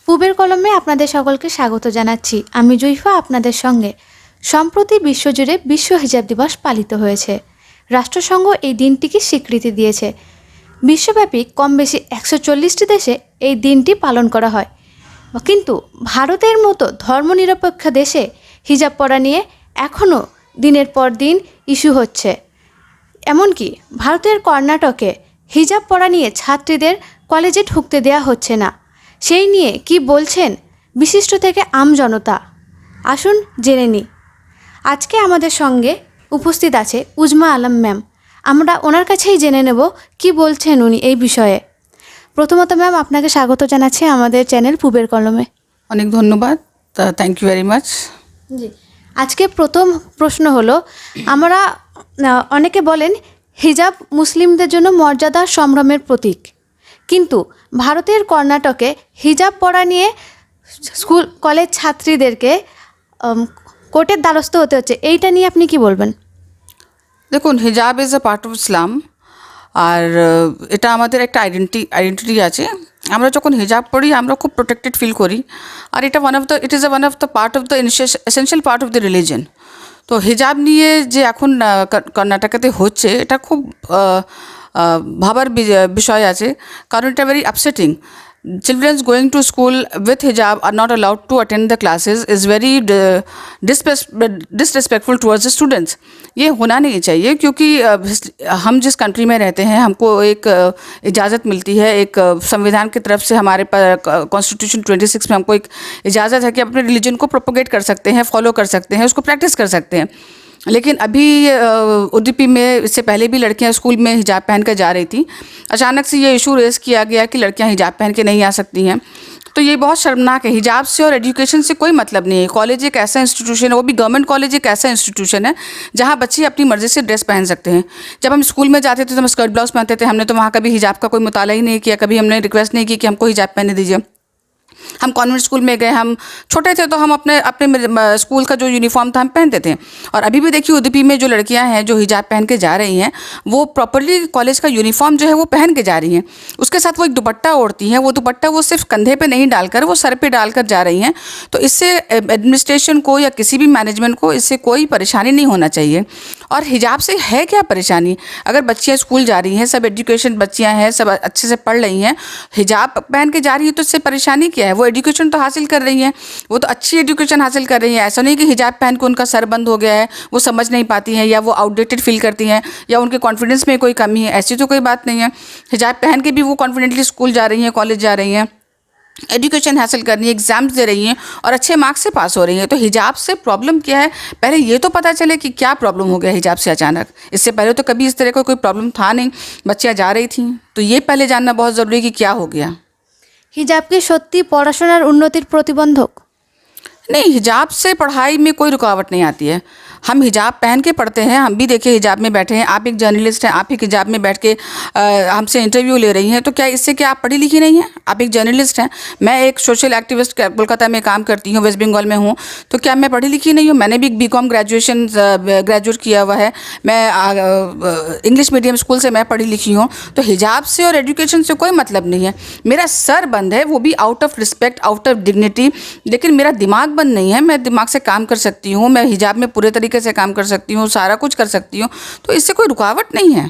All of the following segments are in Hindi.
পূবের কলমে আপনাদের সকলকে স্বাগত জানাচ্ছি। আমি জুইফা আপনাদের সঙ্গে। সম্প্রতি বিশ্বজুড়ে বিশ্ব হিজাব দিবস পালিত হয়েছে। রাষ্ট্রসংঘ এই দিনটিকে স্বীকৃতি দিয়েছে। বিশ্বব্যাপী কম বেশি 140টি দেশে এই দিনটি পালন করা হয়, কিন্তু ভারতের মতো ধর্মনিরপেক্ষ দেশে হিজাব পরা নিয়ে এখনও দিনের পর দিন ইস্যু হচ্ছে। এমনকি ভারতের কর্ণাটকে হিজাব পরা নিয়ে ছাত্রীদের কলেজে ঢুকতে দেওয়া হচ্ছে না। সেই নিয়ে কি বলছেন বিশিষ্ট থেকে আমজনতা, আসুন জেনে নিই। আজকে আমাদের সঙ্গে উপস্থিত আছে উজমা আলম ম্যাম। আমরা ওনার কাছেই জেনে নেব কি বলছেন উনি এই বিষয়ে। প্রথমত ম্যাম, আপনাকে স্বাগত জানাচ্ছি আমাদের চ্যানেল পূবের কলমে। অনেক ধন্যবাদ, থ্যাংক ইউ ভেরি মাচ। জি, আজকে প্রথম প্রশ্ন হলো, আমরা অনেকে বলেন হিজাব মুসলিমদের জন্য মর্যাদা সম্ভ্রমের প্রতীক, কিন্তু ভারতের কর্ণাটকে হিজাব পরা নিয়ে স্কুল কলেজ ছাত্রীদেরকে কোর্টের দ্বারস্থ হতে হচ্ছে। এইটা নিয়ে আপনি কি বলবেন? দেখুন, হিজাব is a part of Islam, আর এটা আমাদের একটা আইডেন্টিটি আছে। আমরা যখন হিজাব পড়ি আমরা খুব প্রোটেক্টেড ফিল করি, আর এটা it is one of the part of the essential part of the religion. তো হিজাব নিয়ে যে এখন কর্ণাটকাতে হচ্ছে, এটা খুব ভাবার বিষয় আছে, কারণ এটা very upsetting. Children going to school with hijab are not allowed to attend the classes is very disrespectful towards the students. ये होना नहीं चाहिए, क्योंकि हम जिस कंट्री में रहते हैं हमको एक इजाज़त मिलती है, एक संविधान की तरफ से हमारे कॉन्स्टिट्यूशन 26 में हमको एक इजाज़त है कि अपने रिलीजन को प्रोपोगेट कर सकते हैं, फॉलो कर सकते हैं, उसको प्रैक्टिस कर सकते हैं। लेकिन अभी उडुपी में इससे पहले भी लड़कियां स्कूल में हिजाब पहन कर जा रही थी। अचानक से ये इशू रेस किया गया कि लड़कियां हिजाब पहन के नहीं आ सकती हैं, तो ये बहुत शर्मनाक है। हिजाब से और एजुकेशन से कोई मतलब नहीं है। कॉलेज एक ऐसा इंस्टीट्यूशन है, वो भी गवर्नमेंट कॉलेज एक ऐसा इंस्टीट्यूशन है जहाँ बच्चे अपनी मर्ज़ी से ड्रेस पहन सकते हैं। जब हम स्कूल में जाते थे तो हम स्कर्ट ब्लाउज पहनते थे, हमने तो वहाँ कभी हिजाब का कोई मुताला ही नहीं किया, कभी हमने रिक्वेस्ट नहीं की कि हमको हिजाब पहने दीजिए। हम कॉन्वेंट स्कूल में गए, हम छोटे थे तो हम अपने स्कूल का जो यूनिफॉर्म था हम पहनते थे। और अभी भी देखिए, उडुपी में जो लड़कियां हैं जो हिजाब पहन के जा रही हैं, वो प्रॉपरली कॉलेज का यूनिफॉर्म जो है वो पहन के जा रही हैं। उसके साथ वो एक दुपट्टा ओढ़ती हैं, वो दुपट्टा वो सिर्फ कंधे पे नहीं डालकर वो सर पे डालकर जा रही हैं। तो इससे एडमिनिस्ट्रेशन को या किसी भी मैनेजमेंट को इससे कोई परेशानी नहीं होना चाहिए। और हिजाब से है क्या परेशानी? अगर बच्चियाँ स्कूल जा रही हैं, सब एजुकेशन बच्चियाँ हैं, सब अच्छे से पढ़ रही हैं, हिजाब पहन के जा रही है, तो इससे परेशानी क्या है? वो एजुकेशन तो हासिल कर रही हैं, वो तो अच्छी एजुकेशन हासिल कर रही हैं। ऐसा नहीं कि हिजाब पहन के उनका सर बंद हो गया है, वो समझ नहीं पाती हैं, या वो आउटडेटेड फील करती हैं, या उनके कॉन्फिडेंस में कोई कमी है। ऐसी तो कोई बात नहीं है। हिजाब पहन के भी वो कॉन्फिडेंटली स्कूल जा रही हैं, कॉलेज जा रही हैं, एजुकेशन हासिल कर रही है, एग्ज़ाम्स दे रही हैं और अच्छे मार्क्स से पास हो रही हैं। तो हिजाब से प्रॉब्लम क्या है, पहले ये तो पता चले कि क्या प्रॉब्लम हो गया हिजाब से अचानक। इससे पहले तो कभी इस तरह का कोई प्रॉब्लम था नहीं, बच्चियाँ जा रही थी। तो ये पहले जानना बहुत ज़रूरी है कि क्या हो गया। হিজাব কি সত্যি পড়াশোনার উন্নতির প্রতিবন্ধক? नहीं, हिजाब से पढ़ाई में कोई रुकावट नहीं आती है। हम हिजाब पहन के पढ़ते हैं, हम भी देखिए हिजाब में बैठे हैं। आप एक जर्नलिस्ट हैं, आप एक हिजाब में बैठ के हमसे इंटरव्यू ले रही हैं, तो क्या इससे क्या आप पढ़ी लिखी नहीं हैं? आप एक जर्नलिस्ट हैं, मैं एक सोशल एक्टिविस्ट कोलकाता में काम करती हूँ, वेस्ट बंगाल में हूँ, तो क्या मैं पढ़ी लिखी नहीं हूँ? मैंने भी बीकॉम ग्रेजुएट किया हुआ है, मैं इंग्लिश मीडियम स्कूल से मैं पढ़ी लिखी हूँ। तो हिजाब से और एजुकेशन से कोई मतलब नहीं है। मेरा सर बंद है, वो भी out of respect, out of dignity, लेकिन मेरा दिमाग बंद नहीं है। मैं दिमाग से काम कर सकती हूँ, मैं हिजाब में पूरे तरीके से काम कर सकती हूँ, सारा कुछ कर सकती हूँ, तो इससे कोई रुकावट नहीं है।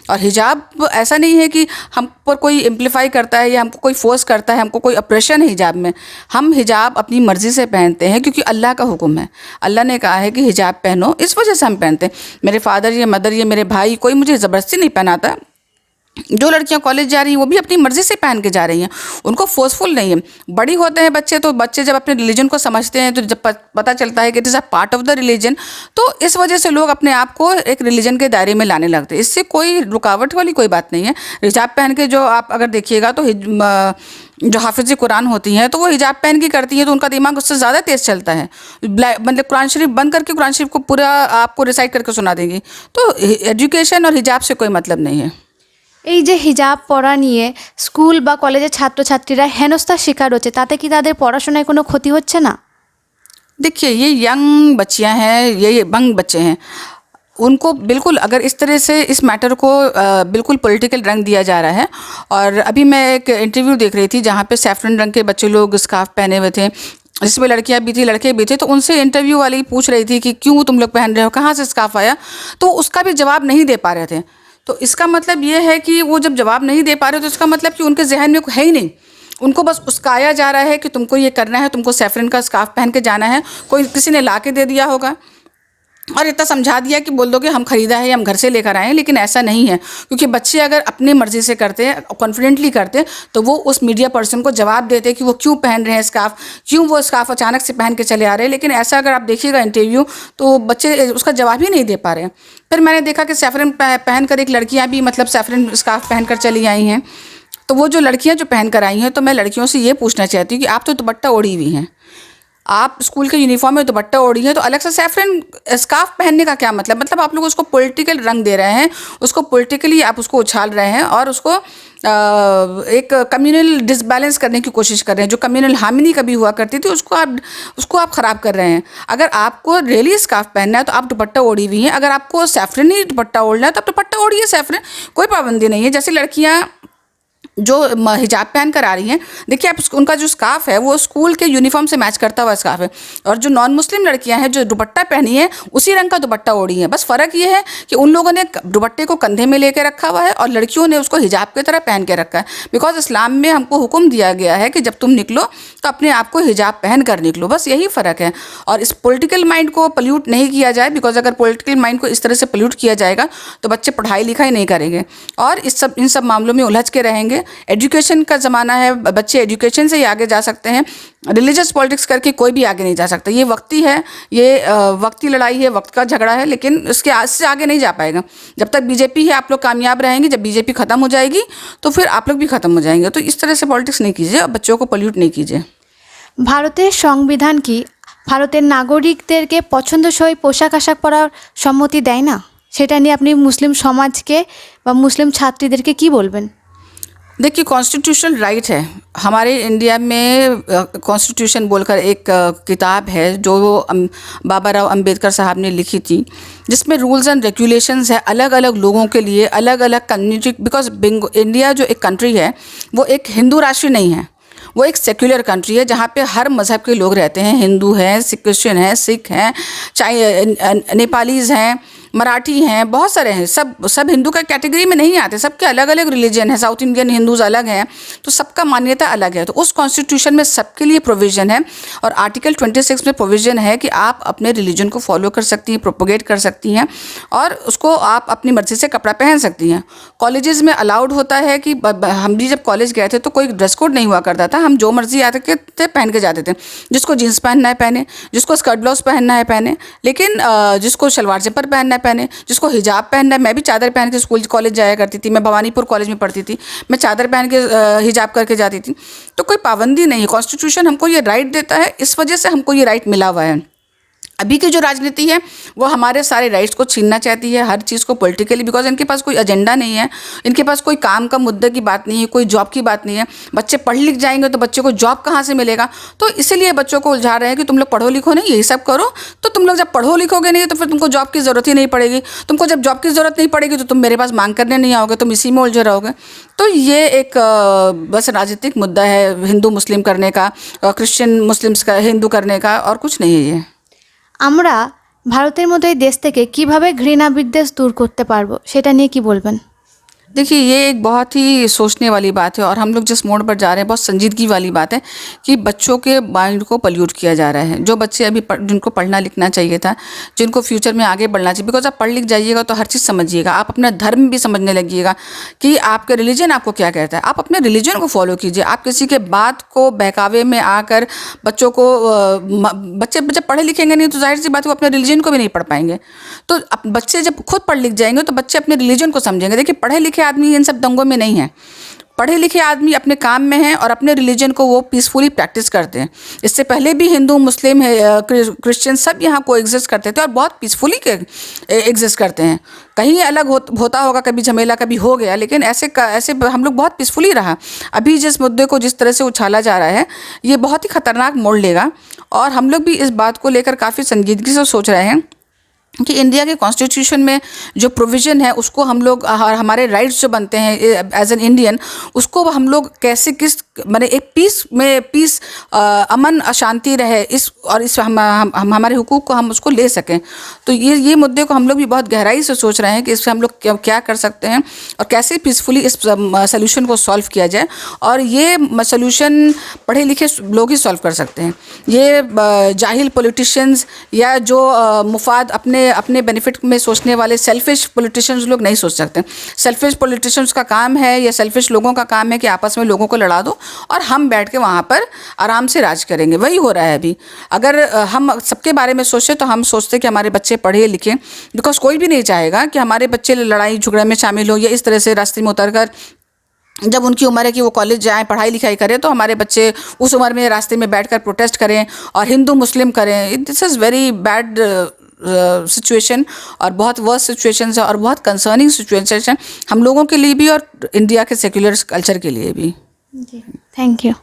और हिजाब ऐसा नहीं है कि हम पर कोई एम्प्लीफाई करता है या हमको कोई फोर्स करता है, हमको कोई ऑपरेशन है हिजाब में। हम हिजाब अपनी मर्ज़ी से पहनते हैं, क्योंकि अल्लाह का हुक्म है। अल्लाह ने कहा है कि हिजाब पहनो, इस वजह से हम पहनते हैं। मेरे फादर या मदर या मेरे भाई, कोई मुझे ज़बरदस्ती नहीं पहनाता। जो लड़कियां कॉलेज जा रही हैं वो भी अपनी मर्ज़ी से पहन के जा रही हैं, उनको फोर्सफुल नहीं है। बड़ी होते हैं बच्चे, तो बच्चे जब अपने रिलीजन को समझते हैं, तो जब पता चलता है कि it is a part of the religion, तो इस वजह से लोग अपने आप को एक रिलीजन के दायरे में लाने लगते हैं। इससे कोई रुकावट वाली कोई बात नहीं है। हिजाब पहन के जो आप अगर देखिएगा, तो जो हाफिज़ कुरान होती हैं, तो वो हिजाब पहन के करती हैं, तो उनका दिमाग उससे ज़्यादा तेज़ चलता है। मतलब कुरान शरीफ बंद करके कुरान शरीफ को पूरा आपको रिसाइट करके सुना देंगी। तो एजुकेशन और हिजाब से कोई मतलब नहीं है। এই যে হিজাব পরা নিয়ে স্কুল বা কলেজের ছাত্রছাত্রীরা হেনস্থার শিকার হচ্ছে, তাতে কি তাদের পড়াশোনায় কোনো ক্ষতি হচ্ছে না? देखिए, ये यंग बच्चियां हैं, ये यंग बच्चे हैं, उनको बिल्कुल अगर इस तरह से इस मैटर को बिल्कुल पॉलिटिकल रंग दिया जा रहा है। और अभी मैं एक इंटरव्यू देख रही थी जहाँ पे सैफरन रंग के बच्चे लोग स्कार्फ पहने हुए थे, जिसमें लड़कियां भी थी लड़के भी थे। तो उनसे इंटरव्यू वाली पूछ रही थी कि क्यों तुम लोग पहन रहे हो, कहाँ से स्कार्फ आया, तो उसका भी जवाब नहीं दे पा रहे थे। तो इसका मतलब ये है कि वो जब जवाब नहीं दे पा रहे तो इसका मतलब कि उनके जहन में है ही नहीं, उनको बस उस्काया जा रहा है कि तुमको ये करना है, तुमको सैफरन का स्कार्फ पहन के जाना है। कोई किसी ने ला के दे दिया होगा और इतना समझा दिया कि बोल दो कि हम खरीदा है या हम घर से लेकर आए हैं, लेकिन ऐसा नहीं है। क्योंकि बच्चे अगर अपनी मर्ज़ी से करते हैं, कॉन्फिडेंटली करते हैं, तो वो उस मीडिया पर्सन को जवाब देते हैं कि वो क्यों पहन रहे हैं स्कार्फ, क्यों वो स्कार्फ अचानक से पहन के चले आ रहे हैं। लेकिन ऐसा अगर आप देखिएगा इंटरव्यू, तो बच्चे उसका जवाब ही नहीं दे पा रहे हैं। फिर मैंने देखा कि सैफरन पहन कर एक लड़कियाँ भी मतलब सैफरन स्कार्फ पहन कर चली आई हैं। तो वो जो लड़कियाँ जो पहन कर आई हैं, तो मैं लड़कियों से ये पूछना चाहती हूँ कि आप तो दुपट्टा ओढ़ी हुई हैं, आप स्कूल के यूनिफॉर्म में दुपट्टा ओढ़ी है, तो अलग से सैफरन स्कार्फ पहनने का क्या मतलब आप लोग उसको पॉलिटिकल रंग दे रहे हैं, उसको पॉलिटिकली आप उसको उछाल रहे हैं और उसको एक कम्युनल डिसबैलेंस करने की कोशिश कर रहे हैं। जो कम्युनल हार्मनी कभी हुआ करती थी उसको आप ख़राब कर रहे हैं। अगर आपको रियली स्कार्फ पहनना है तो आप दुपट्टा ओढ़ी हुई हैं, अगर आपको सैफरन ही दुपट्टा ओढ़ना है तो आप दुपट्टा ओढ़िए सैफरन, कोई पाबंदी नहीं है। जैसे लड़कियाँ जो हिजाब पहन कर आ रही हैं, देखिए आप उनका जो स्कार्फ है वो स्कूल के यूनिफॉर्म से मैच करता हुआ स्कार्फ है। और जो नॉन मुस्लिम लड़कियां हैं जो दुपट्टा पहनी है उसी रंग का दुपट्टा ओढ़ी है। बस फ़र्क ये है कि उन लोगों ने दुपट्टे को कंधे में लेकर रखा हुआ है और लड़कियों ने उसको हिजाब की तरह पहन के रखा है। बिकॉज इस्लाम में हमको हुक्म दिया गया है कि जब तुम निकलो तो अपने आप को हिजाब पहन कर निकलो, बस यही फ़र्क है। और इस पॉलिटिकल माइंड को पोल्यूट नहीं किया जाए, बिकॉज अगर पॉलिटिकल माइंड को इस तरह से पोल्यूट किया जाएगा तो बच्चे पढ़ाई लिखाई नहीं करेंगे और इन सब मामलों में उलझ के रहेंगे। एजुकेशन का ज़माना है, बच्चे एजुकेशन से ही आगे जा सकते हैं, रिलीजियस पॉलिटिक्स करके कोई भी आगे नहीं जा सकता। ये वक्ती है, ये वक्ती लड़ाई है, वक्त का झगड़ा है, लेकिन इसके आज से आगे नहीं जा पाएगा। जब तक बीजेपी है आप लोग कामयाब रहेंगे, जब बीजेपी ख़त्म हो जाएगी तो फिर आप लोग भी ख़त्म हो जाएंगे। तो इस तरह से पॉलिटिक्स नहीं कीजिए और बच्चों को पोल्यूट नहीं कीजिए। ভারতের সংবিধান কি ভারতের নাগরিকদেরকে পছন্দসই পোশাক আশাক পরার সম্মতি দেয় না? সেটা নিয়ে আপনি মুসলিম সমাজকে বা মুসলিম ছাত্রীদেরকে কি বলবেন? देखिए कॉन्स्टिट्यूशनल राइट है हमारे इंडिया में। कॉन्स्टिट्यूशन बोलकर एक किताब है जो बाबा राव अंबेडकर साहब ने लिखी थी, जिसमें रूल्स एंड रेगुलेशंस है अलग अलग लोगों के लिए, अलग अलग कम्युनिटी। बिकॉज इंडिया जो एक कंट्री है वो एक हिंदू राष्ट्र नहीं है, वो एक सेक्युलर कंट्री है जहाँ पे हर मज़हब के लोग रहते हैं। हिंदू हैं, क्रिश्चियन हैं, सिख हैं, चाहे नेपालीज़ हैं, मराठी हैं, बहुत सारे हैं। सब हिंदू का कैटेगरी में नहीं आते, सबके अलग अलग रिलीजन है। साउथ इंडियन हिंदूज़ अलग हैं, तो सबका मान्यता अलग है। तो उस कॉन्स्टिट्यूशन में सबके लिए प्रोविज़न है और आर्टिकल 26 में प्रोविज़न है कि आप अपने रिलीजन को फॉलो कर सकती हैं, प्रोपोगेट कर सकती हैं और उसको आप अपनी मर्ज़ी से कपड़ा पहन सकती हैं। कॉलेजेस में अलाउड होता है कि हम भी जब कॉलेज गए थे तो कोई ड्रेस कोड नहीं हुआ करता था, हम जो मर्ज़ी आते थे पहन के जाते थे। जिसको जीन्स पहनना है पहने, जिसको स्कर्ट ब्लाउज पहनना है पहने, लेकिन जिसको शलवार जब्बर पहनना है पहने, जिसको हिजाब पहनना है। मैं भी चादर पहन के स्कूल कॉलेज जाया करती थी, मैं भवानीपुर कॉलेज में पढ़ती थी, मैं चादर पहन के हिजाब करके जाती थी। तो कोई पाबंदी नहीं है, कॉन्स्टिट्यूशन हमको ये राइट देता है, इस वजह से हमको ये राइट मिला हुआ है। अभी की जो राजनीति है वो हमारे सारे राइट्स को छीनना चाहती है, हर चीज़ को पॉलिटिकली, बिकॉज इनके पास कोई एजेंडा नहीं है, इनके पास कोई काम का मुद्दे की बात नहीं है, कोई जॉब की बात नहीं है। बच्चे पढ़ लिख जाएंगे तो बच्चे को जॉब कहाँ से मिलेगा? तो इसीलिए बच्चों को उलझा रहे हैं कि तुम लोग पढ़ो लिखो नहीं, यही सब करो। तो तुम लोग जब पढ़ो लिखोगे नहीं तो फिर तुमको जॉब की ज़रूरत ही नहीं पड़ेगी। तुमको जब जॉब की ज़रूरत नहीं पड़ेगी तो तुम मेरे पास मांग करने नहीं आओगे, तुम इसी में उलझे रहोगे। तो ये एक बस राजनीतिक मुद्दा है हिंदू मुस्लिम करने का, क्रिश्चियन मुस्लिम्स का हिंदू करने का, और कुछ नहीं है ये। আমরা ভারতের মতো এই দেশ থেকে কিভাবে ঘৃণা বিদ্বেষ দূর করতে পারবো সেটা নিয়ে কি বলবেন? देखिए ये एक बहुत ही सोचने वाली बात है और हम लोग जिस मोड़ पर जा रहे हैं बहुत संजीदगी वाली बात है कि बच्चों के माइंड को पल्यूट किया जा रहा है। जो बच्चे अभी जिनको पढ़ना लिखना चाहिए था, जिनको फ्यूचर में आगे बढ़ना चाहिए, बिकॉज आप पढ़ लिख जाइएगा तो हर चीज़ समझिएगा, आप अपना धर्म भी समझने लगिएगा कि आपका रिलीजन आपको क्या कहता है। आप अपने रिलीजन को फॉलो कीजिए। आप किसी के बात को बहकावे में आकर बच्चों को बच्चे जब पढ़े लिखेंगे नहीं तो जाहिर सी बात है वो अपने रिलीजन को भी नहीं पढ़ पाएंगे। तो बच्चे जब खुद पढ़ लिख जाएंगे तो बच्चे अपने रिलीजन को समझेंगे। देखिए पढ़े लिखे आदमी इन सब दंगों में नहीं है। पढ़े लिखे आदमी अपने काम में हैं और अपने रिलीजन को वो पीसफुली प्रैक्टिस करते हैं। इससे पहले भी हिंदू मुस्लिम क्रिश्चियन सब यहाँ को एग्जिस्ट करते थे और बहुत पीसफुली एग्जिस्ट करते हैं। कहीं अलग होता होगा, कभी झमेला कभी हो गया, लेकिन ऐसे हम लोग बहुत पीसफुली रहा। अभी जिस मुद्दे को जिस तरह से उछाला जा रहा है ये बहुत ही खतरनाक मोड़ लेगा और हम लोग भी इस बात को लेकर काफ़ी संजीदगी से सोच रहे हैं कि इंडिया के कॉन्स्टिट्यूशन में जो प्रोविज़न है उसको हम लोग और हमारे राइट्स जो बनते हैं एज एन इंडियन, उसको हम लोग कैसे किस माने एक पीस अमन अशांति रहे इस हम हमारे हुकूक को हम उसको ले सकें। तो ये मुद्दे को हम लोग भी बहुत गहराई से सोच रहे हैं कि इससे हम लोग क्या कर सकते हैं और कैसे पीसफुली इस सोल्यूशन को सॉल्व किया जाए। और ये सोल्यूशन पढ़े लिखे लोग ही सॉल्व कर सकते हैं। ये जाहिल पॉलिटिशियंस या जो मुफाद अपने बेनिफिट में सोचने वाले सेल्फिश पॉलिटिशियंस लोग नहीं सोच सकते। सेल्फिश पॉलिटिशियंस का काम है या सेल्फिश लोगों का काम है कि आपस में लोगों को लड़ा दो और हम बैठ के वहाँ पर आराम से राज करेंगे। वही हो रहा है अभी। अगर हम सबके बारे में सोचें तो हम सोचते कि हमारे बच्चे पढ़े लिखें, बिकॉज कोई भी नहीं चाहेगा कि हमारे बच्चे लड़ाई झगड़े में शामिल हो या इस तरह से रास्ते में उतर कर जब उनकी उम्र है कि वो कॉलेज जाएं, पढ़ाई लिखाई करें, तो हमारे बच्चे उस उम्र में रास्ते में बैठकर प्रोटेस्ट करें और हिंदू मुस्लिम करें। This is very bad situation और बहुत वर्स्ट सिचुएशन है और बहुत कंसर्निंग सिचुएशन हम लोगों के लिए भी और इंडिया के सेक्युलर कल्चर के लिए भी। जी, थैंक यू।